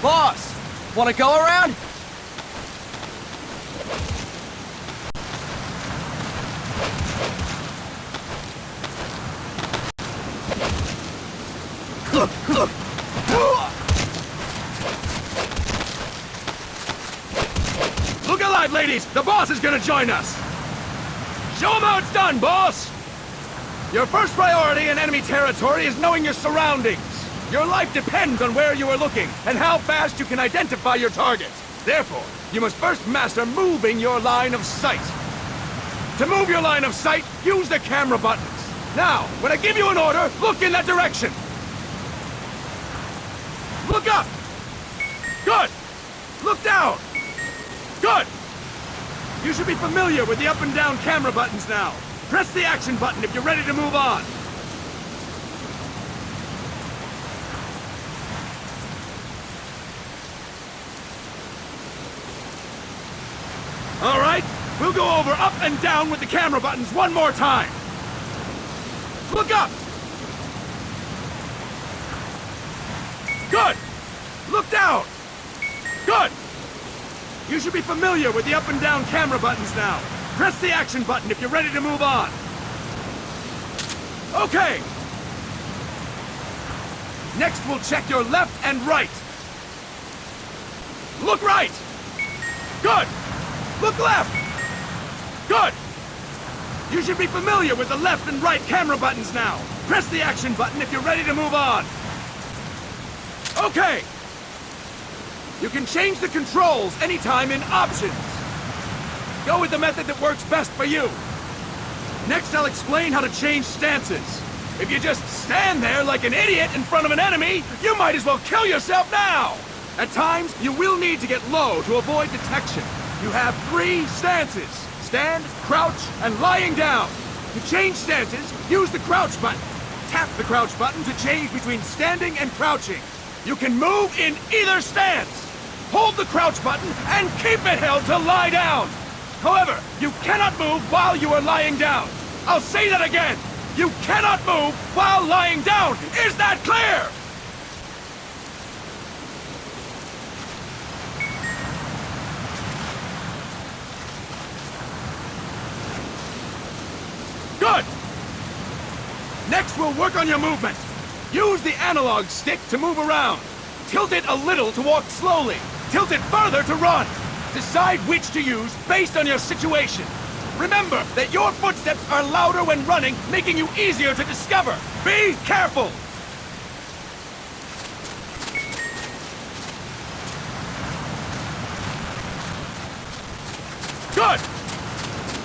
Boss, wanna go around? Look alive, ladies! The boss is gonna join us! Show him how it's done, boss! Your first priority in enemy territory is knowing your surroundings. Your life depends on where you are looking and how fast you can identify your target. Therefore, you must first master moving your line of sight. To move your line of sight, use the camera buttons. Now, when I give you an order, look in that direction. Look up! Good! Look down! Good! You should be familiar with the up and down camera buttons now. Press the action button if you're ready to move on. All right, we'll go over up and down with the camera buttons one more time. Look up! Good! Look down! Good! You should be familiar with the up and down camera buttons now. Press the action button if you're ready to move on. Okay! Next, we'll check your left and right. Look right! Good! Look left! Good! You should be familiar with the left and right camera buttons now. Press the action button if you're ready to move on. Okay! You can change the controls anytime in Options. Go with the method that works best for you. Next, I'll explain how to change stances. If you just stand there like an idiot in front of an enemy, you might as well kill yourself now! At times, you will need to get low to avoid detection. You have 3 stances: stand, crouch, and lying down. To change stances, use the crouch button. Tap the crouch button to change between standing and crouching. You can move in either stance. Hold the crouch button and keep it held to lie down. However, you cannot move while you are lying down. I'll say that again. You cannot move while lying down. Is that clear? Good! Next, we'll work on your movement. Use the analog stick to move around. Tilt it a little to walk slowly. Tilt it further to run. Decide which to use based on your situation. Remember that your footsteps are louder when running, making you easier to discover. Be careful! Good!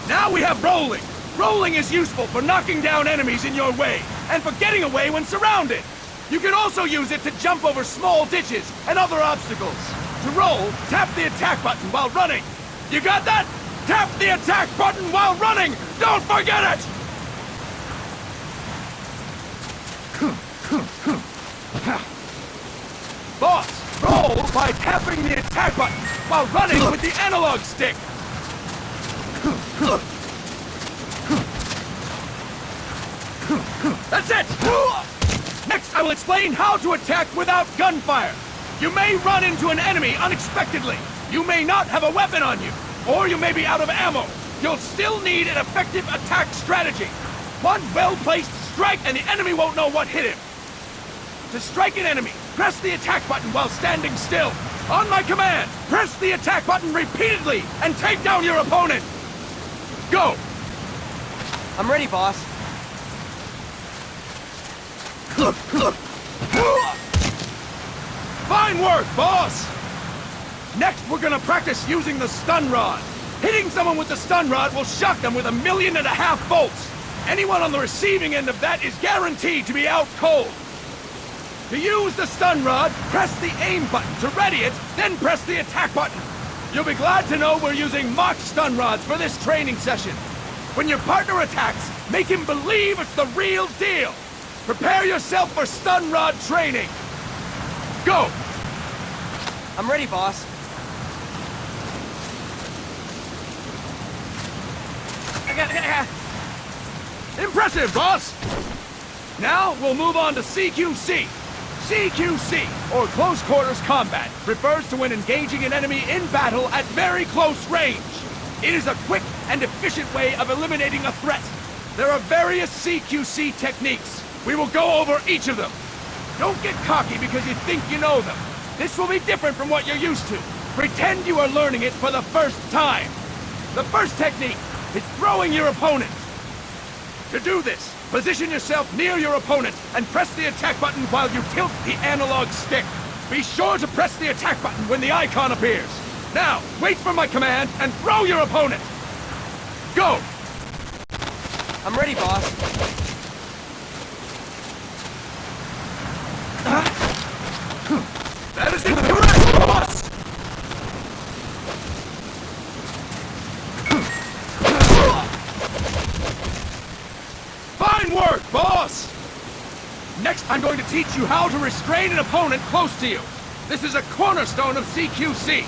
Now we have rolling. Rolling is useful for knocking down enemies in your way, and for getting away when surrounded. You can also use it to jump over small ditches and other obstacles. To roll, tap the attack button while running. You got that? Tap the attack button while running! Don't forget it! Boss, roll by tapping the attack button while running with the analog stick. That's it! Next, I will explain how to attack without gunfire. You may run into an enemy unexpectedly. You may not have a weapon on you, or you may be out of ammo. You'll still need an effective attack strategy. One well-placed strike and the enemy won't know what hit him. To strike an enemy, press the attack button while standing still. On my command, press the attack button repeatedly and take down your opponent. Go! I'm ready, boss. Fine work, boss! Next, we're gonna practice using the stun rod. Hitting someone with the stun rod will shock them with 1.5 million volts. Anyone on the receiving end of that is guaranteed to be out cold. To use the stun rod, press the aim button to ready it, then press the attack button. You'll be glad to know we're using mock stun rods for this training session. When your partner attacks, make him believe it's the real deal. Prepare yourself for stun rod training. Go! I'm ready, boss. Impressive, boss! Now, we'll move on to CQC. CQC, or Close Quarters Combat, refers to when engaging an enemy in battle at very close range. It is a quick and efficient way of eliminating a threat. There are various CQC techniques. We will go over each of them. Don't get cocky because you think you know them. This will be different from what you're used to. Pretend you are learning it for the first time. The first technique is throwing your opponent. To do this, position yourself near your opponent and press the attack button while you tilt the analog stick. Be sure to press the attack button when the icon appears. Now, wait for my command and throw your opponent. Go! I'm ready, boss. That is incorrect, boss! Fine work, boss! Next, I'm going to teach you how to restrain an opponent close to you. This is a cornerstone of CQC.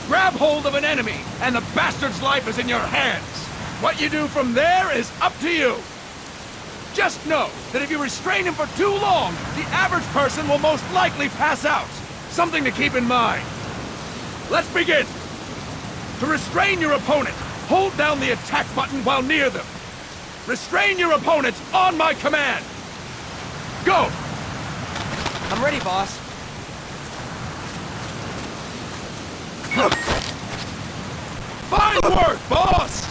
Grab hold of an enemy, and the bastard's life is in your hands. What you do from there is up to you. Just know that if you restrain him for too long, the average person will most likely pass out. Something to keep in mind. Let's begin. To restrain your opponent, hold down the attack button while near them. Restrain your opponent on my command. Go! I'm ready, boss. Fine work, boss!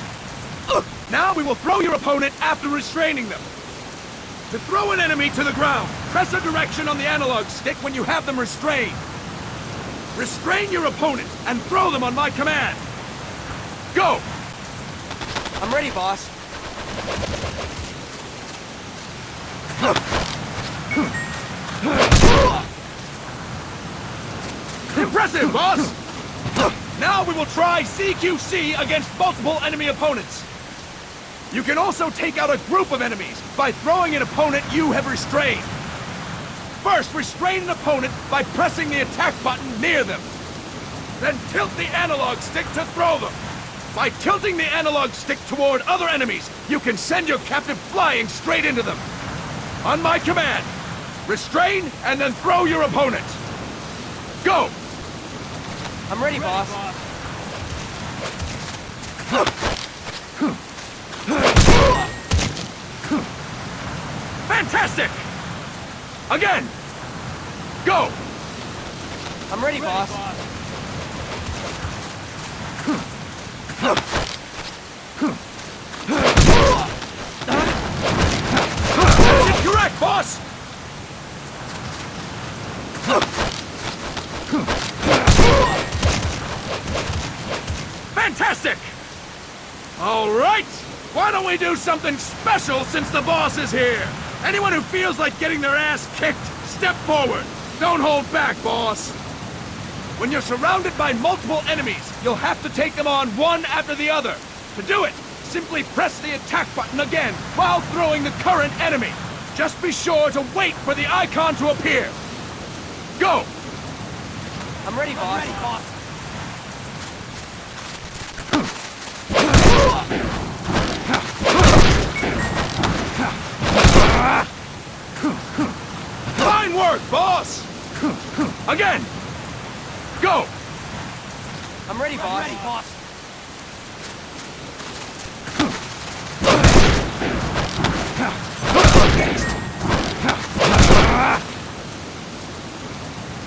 Now we will throw your opponent after restraining them. To throw an enemy to the ground, press a direction on the analog stick when you have them restrained. Restrain your opponent and throw them on my command. Go! I'm ready, boss. Impressive, boss! Now we will try CQC against multiple enemy opponents. You can also take out a group of enemies by throwing an opponent you have restrained. First, restrain an opponent by pressing the attack button near them. Then tilt the analog stick to throw them. By tilting the analog stick toward other enemies, you can send your captive flying straight into them. On my command, restrain and then throw your opponent. Go! I'm ready, boss. Fantastic! Again! Go! I'm ready, boss. That's incorrect, boss! Fantastic! All right! Why don't we do something special since the boss is here? Anyone who feels like getting their ass kicked, step forward. Don't hold back, boss. When you're surrounded by multiple enemies, you'll have to take them on one after the other. To do it, simply press the attack button again while throwing the current enemy. Just be sure to wait for the icon to appear. Go! I'm ready, boss. Fine work, boss! Again! Go! I'm ready, boss.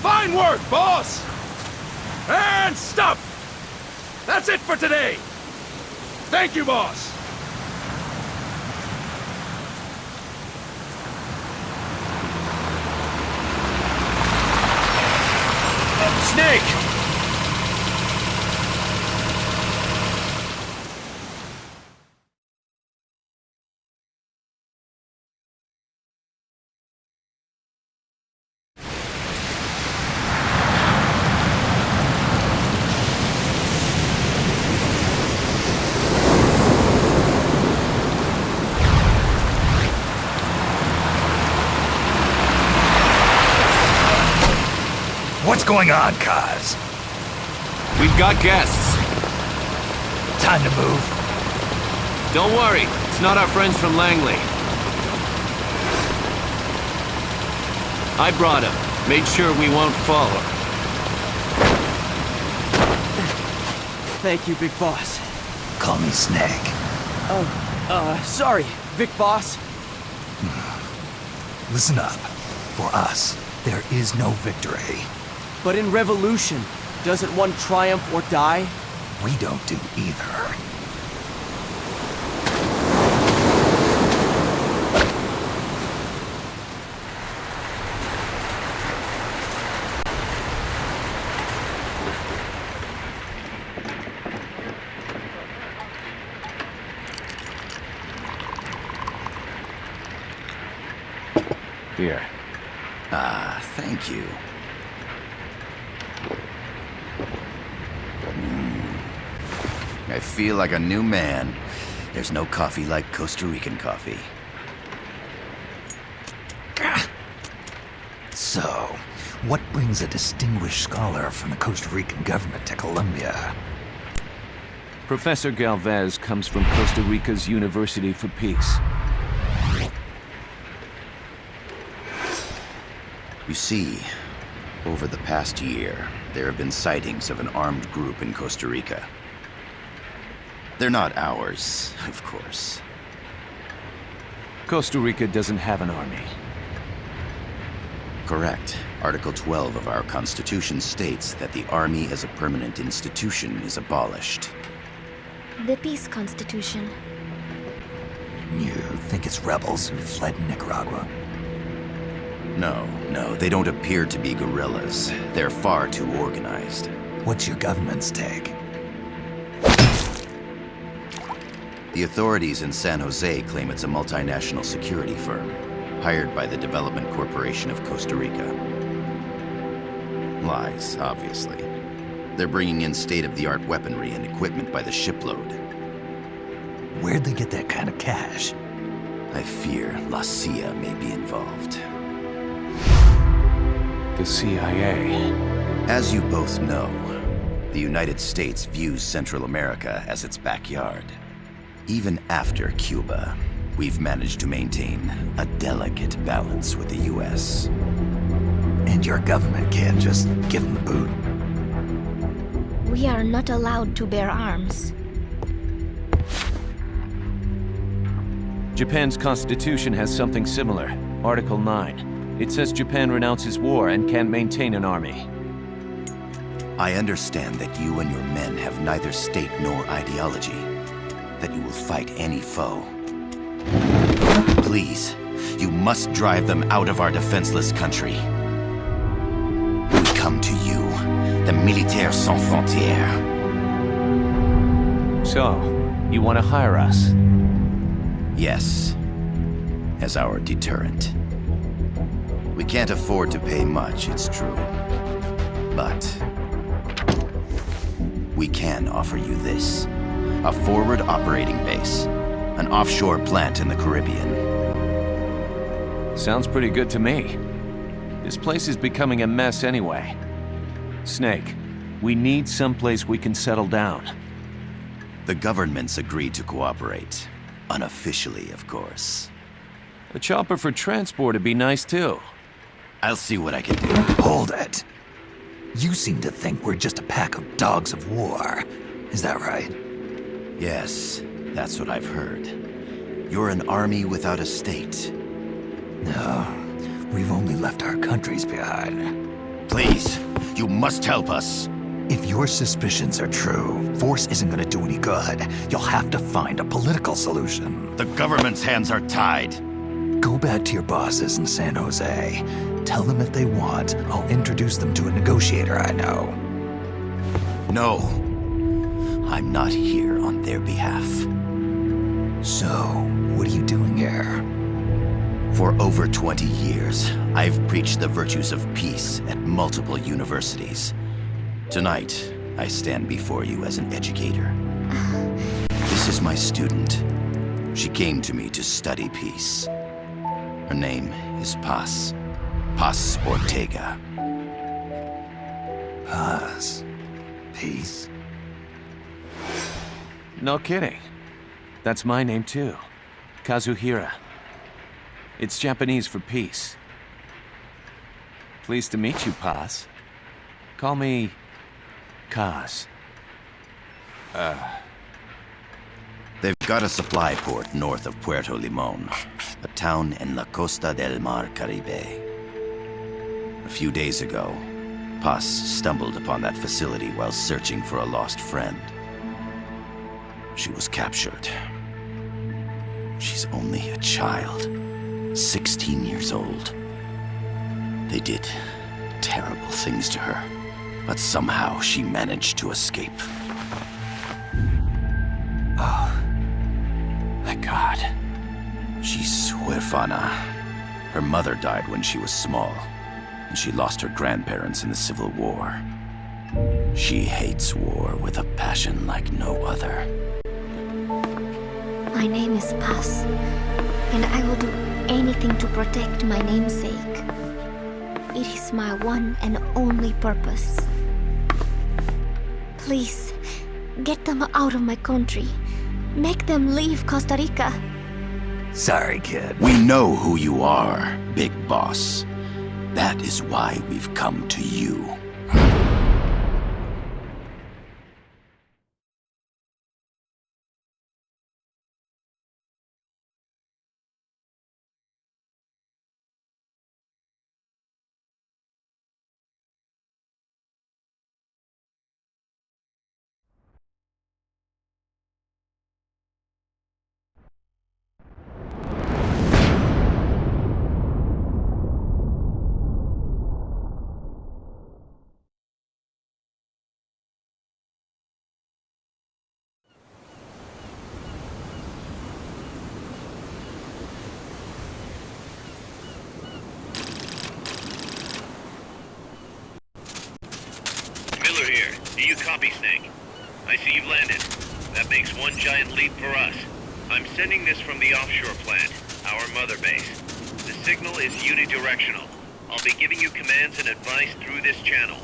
Fine work, boss! And stop! That's it for today! Thank you, boss! Snake! What's going on, Kaz? We've got guests. Time to move. Don't worry, it's not our friends from Langley. I brought him. Made sure we won't follow. Thank you, Big Boss. Call me Snake. Sorry, Vic Boss. Listen up. For us, there is no victory. But in revolution, doesn't one triumph or die? We don't do either. Here. Thank you. I feel like a new man. There's no coffee like Costa Rican coffee. So, what brings a distinguished scholar from the Costa Rican government to Colombia? Professor Galvez comes from Costa Rica's University for Peace. You see, over the past year, there have been sightings of an armed group in Costa Rica. They're not ours, of course. Costa Rica doesn't have an army. Correct. Article 12 of our Constitution states that the Army as a permanent institution is abolished. The Peace Constitution. You think it's rebels who fled Nicaragua? No, they don't appear to be guerrillas. They're far too organized. What's your government's take? The authorities in San Jose claim it's a multinational security firm, hired by the Development Corporation of Costa Rica. Lies, obviously. They're bringing in state-of-the-art weaponry and equipment by the shipload. Where'd they get that kind of cash? I fear La CIA may be involved. The CIA. As you both know, the United States views Central America as its backyard. Even after Cuba, we've managed to maintain a delicate balance with the US. And your government can't just give them the boot? We are not allowed to bear arms. Japan's constitution has something similar. Article 9. It says Japan renounces war and can't maintain an army. I understand that you and your men have neither state nor ideology. That you will fight any foe. Please, you must drive them out of our defenseless country. We come to you, the Militaires Sans Frontières. So, you want to hire us? Yes, as our deterrent. We can't afford to pay much, it's true. But we can offer you this. A forward operating base. An offshore plant in the Caribbean. Sounds pretty good to me. This place is becoming a mess anyway. Snake, we need someplace we can settle down. The government's agreed to cooperate. Unofficially, of course. A chopper for transport would be nice too. I'll see what I can do. Hold it. You seem to think we're just a pack of dogs of war. Is that right? Yes, that's what I've heard. You're an army without a state. No, we've only left our countries behind. Please, you must help us. If your suspicions are true, force isn't gonna do any good. You'll have to find a political solution. The government's hands are tied. Go back to your bosses in San Jose. Tell them if they want, I'll introduce them to a negotiator I know. No. I'm not here on their behalf. So, what are you doing here? For over 20 years, I've preached the virtues of peace at multiple universities. Tonight, I stand before you as an educator. This is my student. She came to me to study peace. Her name is Paz. Paz Ortega. Paz. Peace. No kidding. That's my name too. Kazuhira. It's Japanese for peace. Pleased to meet you, Paz. Call me... Kaz. They've got a supply port north of Puerto Limon, a town in la Costa del Mar Caribe. A few days ago, Paz stumbled upon that facility while searching for a lost friend. She was captured. She's only a child, 16 years old. They did terrible things to her, but somehow she managed to escape. Oh. Thank God. She's huérfana. Her mother died when she was small, and she lost her grandparents in the Civil War. She hates war with a passion like no other. My name is Paz, and I will do anything to protect my namesake. It is my one and only purpose. Please, get them out of my country. Make them leave Costa Rica. Sorry, kid. We know who you are, Big Boss. That is why we've come to you. Here. Do you copy, Snake? I see you've landed. That makes one giant leap for us. I'm sending this from the offshore plant, our mother base. The signal is unidirectional. I'll be giving you commands and advice through this channel.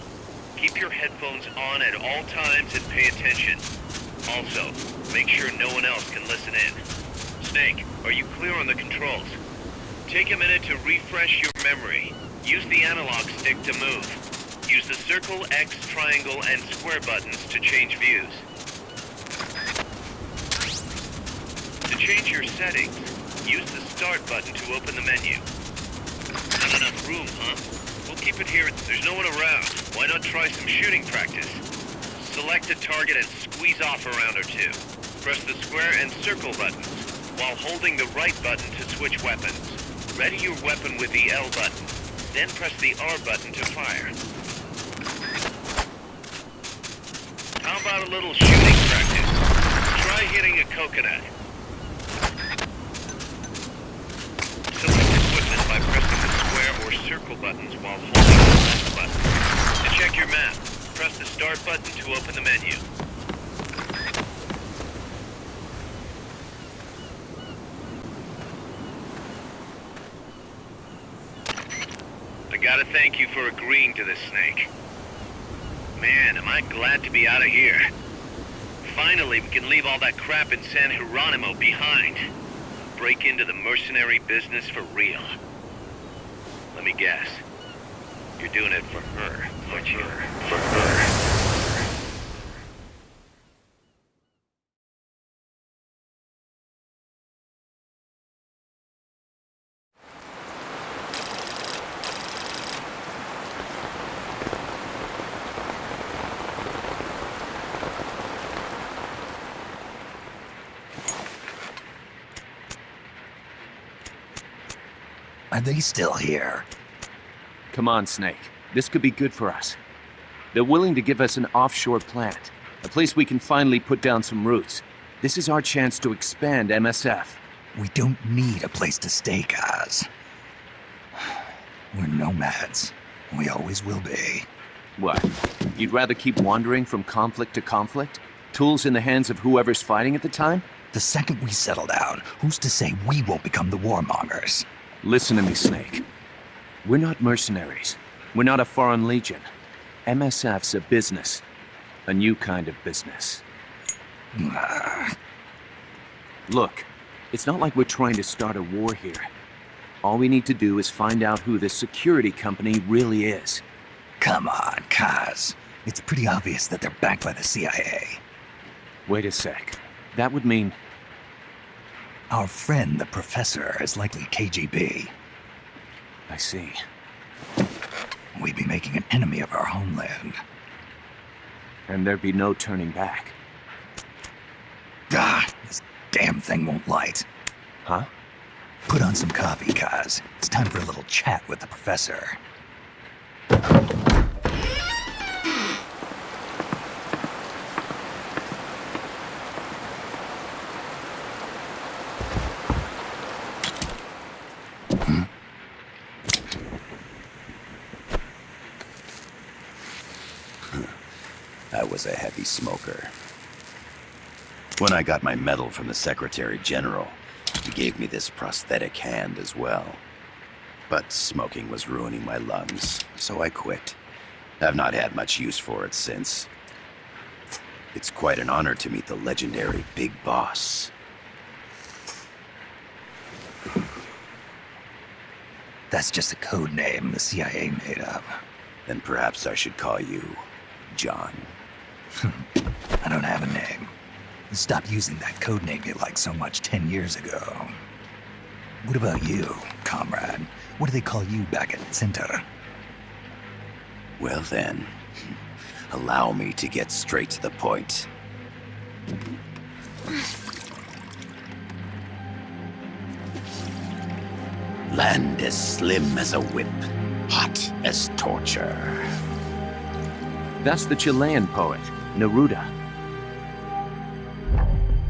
Keep your headphones on at all times and pay attention. Also, make sure no one else can listen in. Snake, are you clear on the controls? Take a minute to refresh your memory. Use the analog stick to move. Use the circle, X, triangle, and square buttons to change views. To change your settings, use the start button to open the menu. Not enough room, huh? We'll keep it here. There's no one around. Why not try some shooting practice? Select a target and squeeze off a round or two. Press the square and circle buttons, while holding the right button to switch weapons. Ready your weapon with the L button, then press the R button to fire. How about a little shooting practice? Try hitting a coconut. Select equipment by pressing the square or circle buttons while holding the left button. To check your map, press the start button to open the menu. I gotta thank you for agreeing to this, Snake. Man, am I glad to be out of here. Finally, we can leave all that crap in San Geronimo behind. Break into the mercenary business for real. Let me guess. You're doing it for her, aren't you? For her. Are they still here? Come on, Snake. This could be good for us. They're willing to give us an offshore plant, a place we can finally put down some roots. This is our chance to expand MSF. We don't need a place to stay, Kaz. We're nomads. We always will be. What? You'd rather keep wandering from conflict to conflict? Tools in the hands of whoever's fighting at the time? The second we settle down, who's to say we won't become the warmongers? Listen to me, Snake. We're not mercenaries. We're not a foreign legion. MSF's a business. A new kind of business. Look, it's not like we're trying to start a war here. All we need to do is find out who this security company really is. Come on, Kaz. It's pretty obvious that they're backed by the CIA. Wait a sec. That would mean... Our friend, the professor, is likely KGB. I see. We'd be making an enemy of our homeland. And there'd be no turning back. God, this damn thing won't light. Huh? Put on some coffee, Kaz. It's time for a little chat with the professor. I was a heavy smoker. When I got my medal from the Secretary General, he gave me this prosthetic hand as well. But smoking was ruining my lungs, so I quit. I've not had much use for it since. It's quite an honor to meet the legendary Big Boss. That's just a code name the CIA made up. Then perhaps I should call you John. I don't have a name. Stop using that code name you liked so much 10 years ago. What about you, comrade? What do they call you back at Center? Well then, allow me to get straight to the point. Land as slim as a whip, hot as torture. That's the Chilean poet, Neruda.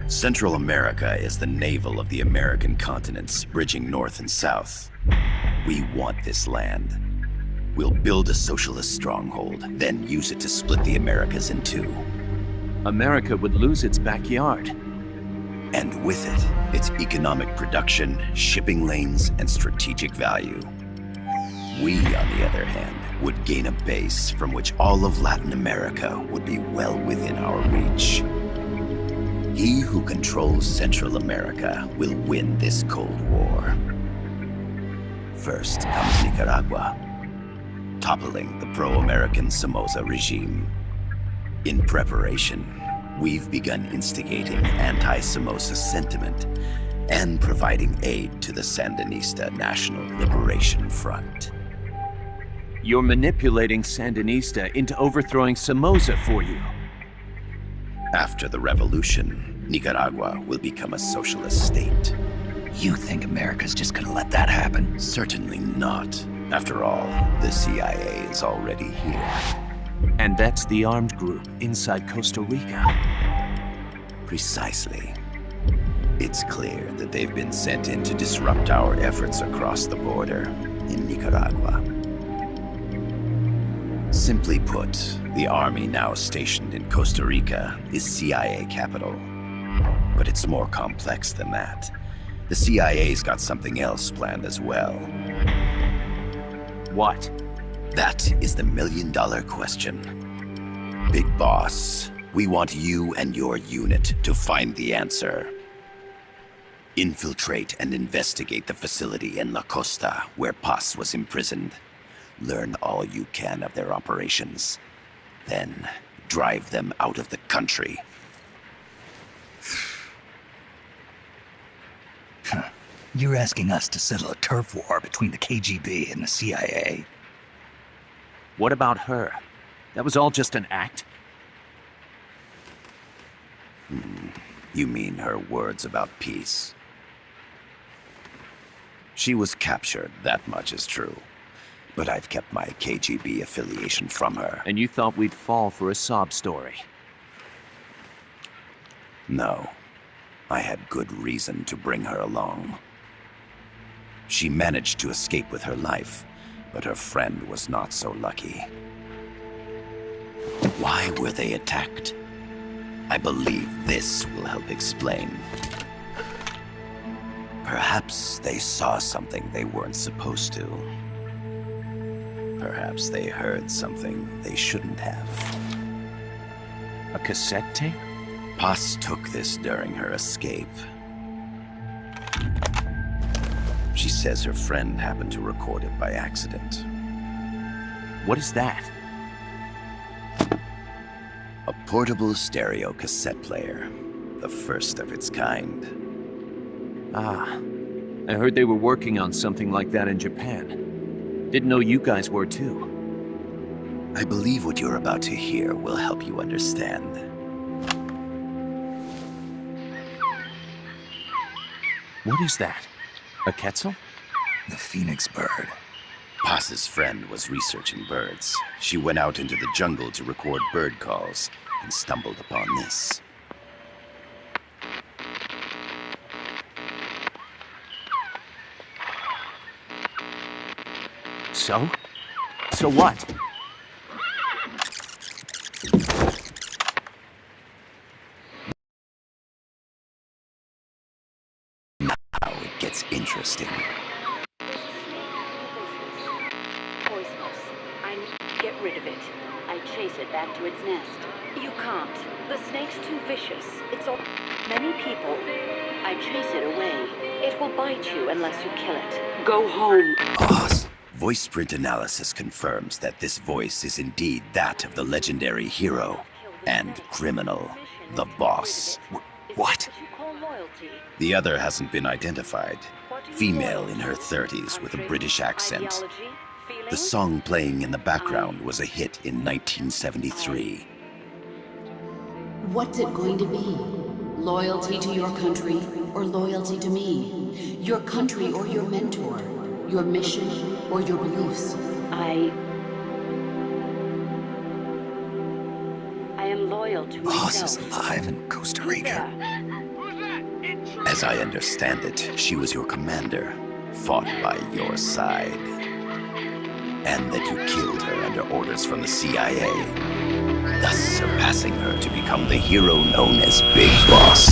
Central America is the navel of the American continents, bridging north and south. We want this land. We'll build a socialist stronghold, then use it to split the Americas in two. America would lose its backyard. And with it, its economic production, shipping lanes, and strategic value. We, on the other hand, would gain a base from which all of Latin America would be well within our reach. He who controls Central America will win this Cold War. First comes Nicaragua, toppling the pro-American Somoza regime. In preparation, we've begun instigating anti-Somoza sentiment and providing aid to the Sandinista National Liberation Front. You're manipulating Sandinista into overthrowing Somoza for you. After the revolution, Nicaragua will become a socialist state. You think America's just gonna let that happen? Certainly not. After all, the CIA is already here. And that's the armed group inside Costa Rica. Precisely. It's clear that they've been sent in to disrupt our efforts across the border in Nicaragua. Simply put, the army now stationed in Costa Rica is CIA capital. But it's more complex than that. The CIA's got something else planned as well. What? That is the million-dollar question. Big Boss, we want you and your unit to find the answer. Infiltrate and investigate the facility in La Costa where Paz was imprisoned. Learn all you can of their operations. Then, drive them out of the country. You're asking us to settle a turf war between the KGB and the CIA? What about her? That was all just an act? You mean her words about peace? She was captured, that much is true. But I've kept my KGB affiliation from her. And you thought we'd fall for a sob story? No. I had good reason to bring her along. She managed to escape with her life, but her friend was not so lucky. Why were they attacked? I believe this will help explain. Perhaps they saw something they weren't supposed to. Perhaps they heard something they shouldn't have. A cassette tape? Paz took this during her escape. She says her friend happened to record it by accident. What is that? A portable stereo cassette player. The first of its kind. Ah, I heard they were working on something like that in Japan. Didn't know you guys were too. I believe what you're about to hear will help you understand. What is that? A quetzal? The phoenix bird. Paz's friend was researching birds. She went out into the jungle to record bird calls and stumbled upon this. So? So what? Now it gets interesting. Poisonous. I need to get rid of it. I chase it back to its nest. You can't. The snake's too vicious. It's all... Many people. I chase it away. It will bite you unless you kill it. Go home. Boss. Voice print analysis confirms that this voice is indeed that of the legendary hero and criminal, the boss. What? The other hasn't been identified. Female in her 30s with a British accent. The song playing in the background was a hit in 1973. What's it going to be? Loyalty to your country or loyalty to me? Your country or your mentor? Your mission or your beliefs? I am loyal to Boss is myself. alive in Costa Rica. As I understand it, she was your commander, fought by your side. And that you killed her under orders from the CIA, thus surpassing her to become the hero known as Big Boss.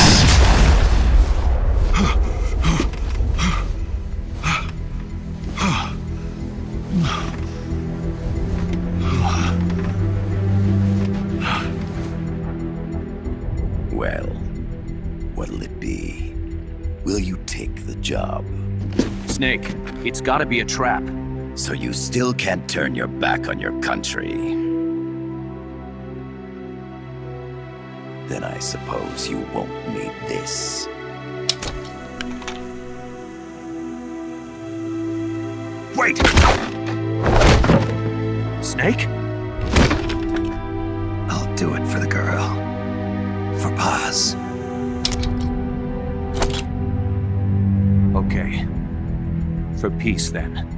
Well, what'll it be? Will you take the job? Snake, it's gotta be a trap. So you still can't turn your back on your country? Then I suppose you won't need this. Wait! Snake? I'll do it for the girl. For Paz. Okay. For peace, then.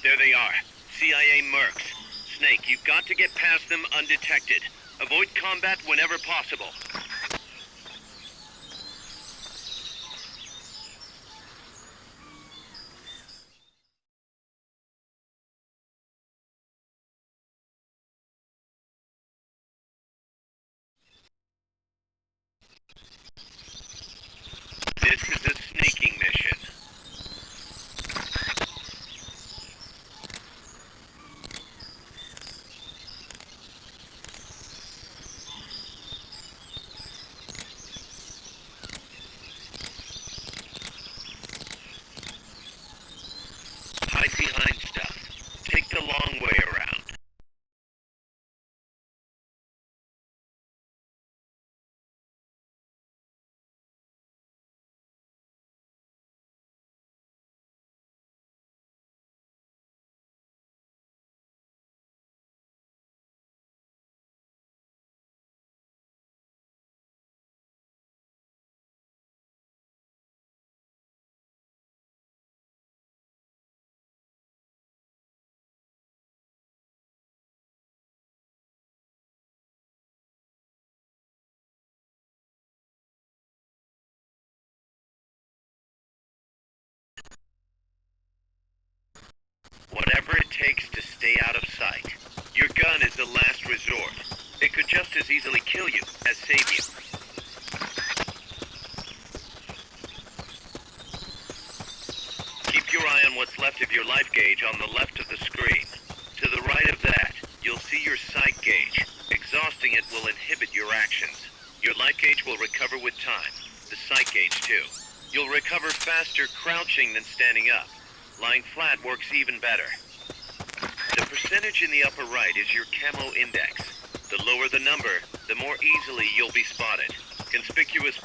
There they are. CIA mercs. Snake, you've got to get past them undetected. Avoid combat whenever possible. This is a sneaking mission. takes to stay out of sight. Your gun is the last resort. It could just as easily kill you as save you. Keep your eye on what's left of your life gauge on the left of the screen. To the right of that, you'll see your sight gauge. Exhausting it will inhibit your actions. Your life gauge will recover with time. The sight gauge too. You'll recover faster crouching than standing up. Lying flat works even better. The percentage in the upper right is your camo index. The lower the number, the more easily you'll be spotted. Conspicuous...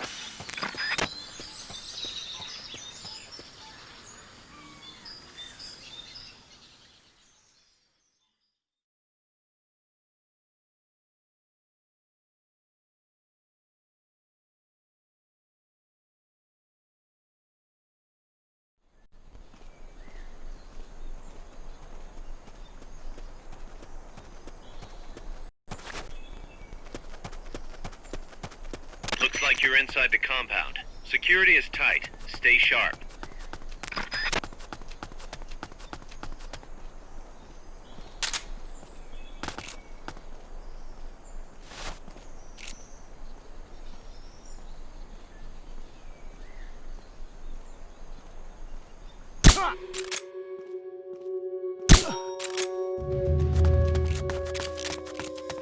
Looks like you're inside the compound. Security is tight. Stay sharp.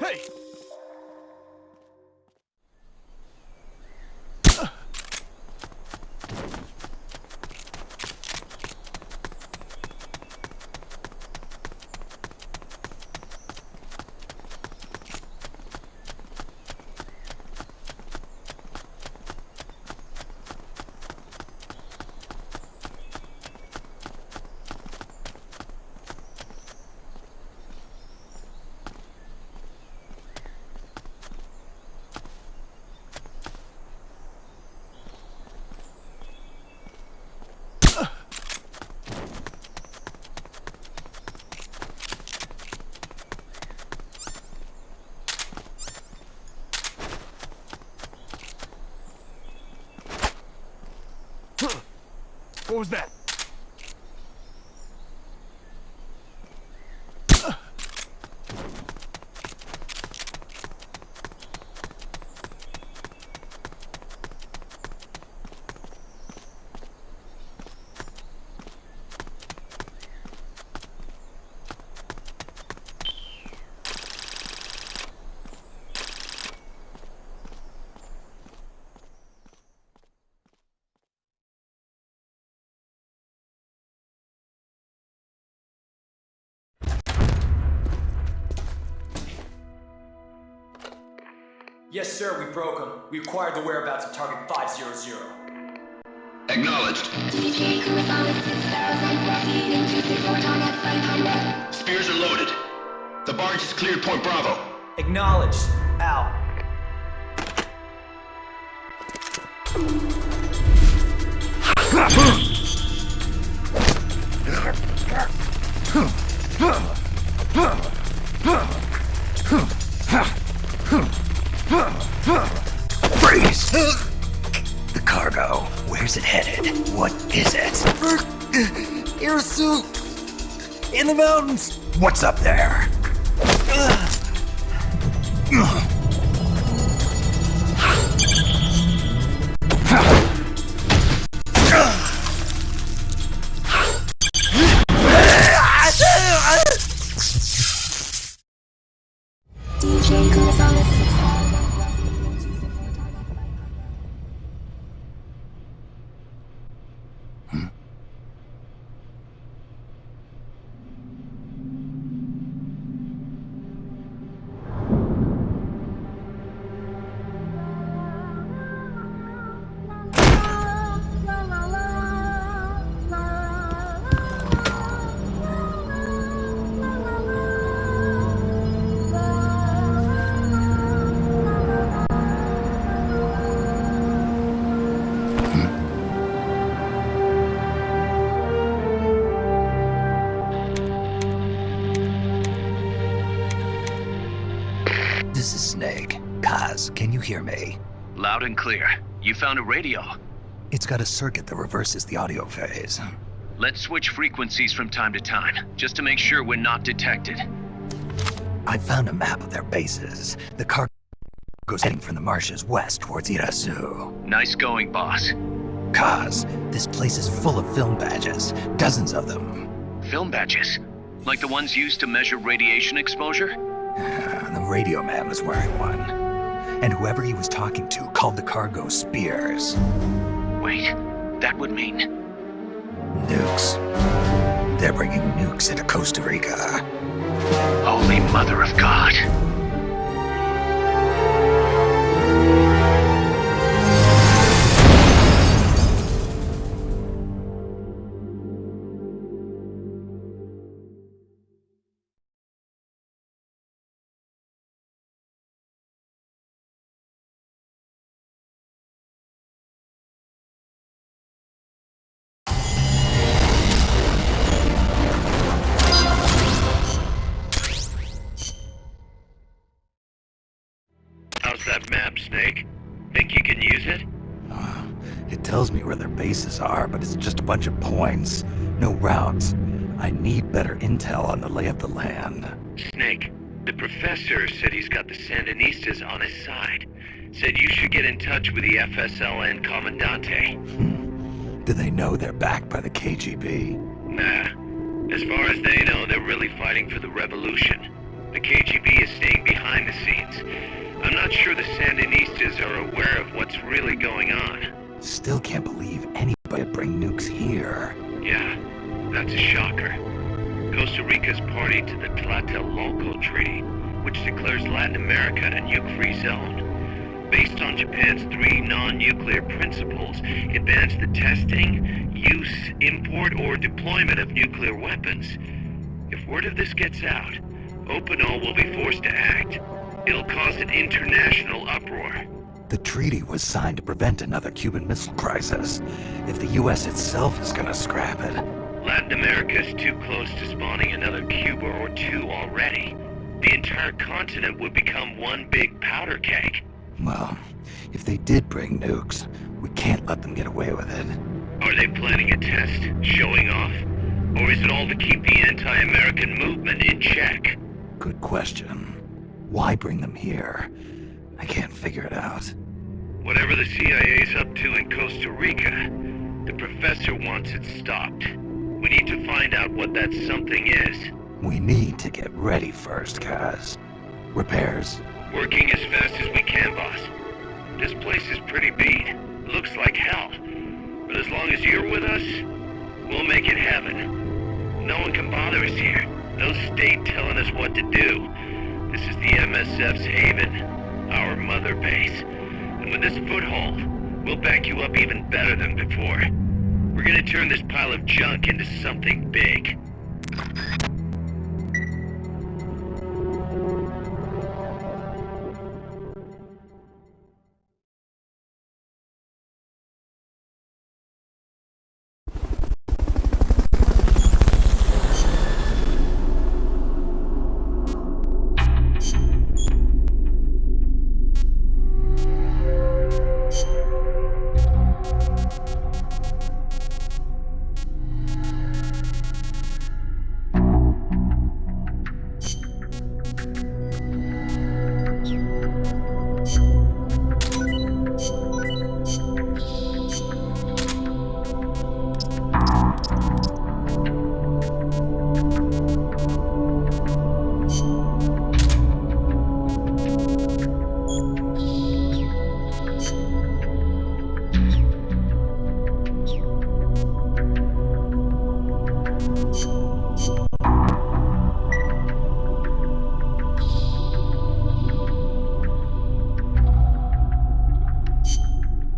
Hey! What was that? Yes, sir, we broke them. We acquired the whereabouts of target 500. Acknowledged. Spears are loaded. The barge has cleared Point Bravo. Acknowledged. Out. Freeze! The cargo. Where's it headed? What is it? Air suit! In the mountains! What's up there? This is Snake. Kaz, can you hear me? Loud and clear. You found a radio. It's got a circuit that reverses the audio phase. Let's switch frequencies from time to time, just to make sure we're not detected. I found a map of their bases. The cargo's heading from the marshes west towards Irasu. Nice going, boss. Kaz, this place is full of film badges. Dozens of them. Film badges? Like the ones used to measure radiation exposure? The radio man was wearing one. And whoever he was talking to called the cargo spears. Wait, that would mean... Nukes. They're bringing nukes into Costa Rica. Holy Mother of God. How's that map, Snake? Think you can use it? It tells me where their bases are, but it's just a bunch of points. No routes. I need better intel on the lay of the land. Snake, the professor said he's got the Sandinistas on his side. Said you should get in touch with the FSLN Commandante. Do they know they're backed by the KGB? Nah. As far as they know, they're really fighting for the revolution. The KGB is staying behind the scenes. I'm not sure the Sandinistas are aware of what's really going on. Still can't believe anybody would bring nukes here. Yeah, that's a shocker. Costa Rica's party to the Tlatelolco Treaty, which declares Latin America a nuke-free zone. Based on Japan's 3 non-nuclear principles, it bans the testing, use, import, or deployment of nuclear weapons. If word of this gets out, Opinol will be forced to act. It'll cause an international uproar. The treaty was signed to prevent another Cuban Missile Crisis. If the U.S. itself is gonna scrap it... Latin America is too close to spawning another Cuba or 2 already. The entire continent would become one big powder keg. Well, if they did bring nukes, we can't let them get away with it. Are they planning a test, showing off? Or is it all to keep the anti-American movement in check? Good question. Why bring them here? I can't figure it out. Whatever the CIA's up to in Costa Rica, the professor wants it stopped. We need to find out what that something is. We need to get ready first, Kaz. Repairs? Working as fast as we can, boss. This place is pretty beat. Looks like hell. But as long as you're with us, we'll make it heaven. No one can bother us here. No state telling us what to do. This is the MSF's haven, our mother base. And with this foothold, we'll back you up even better than before. We're gonna turn this pile of junk into something big.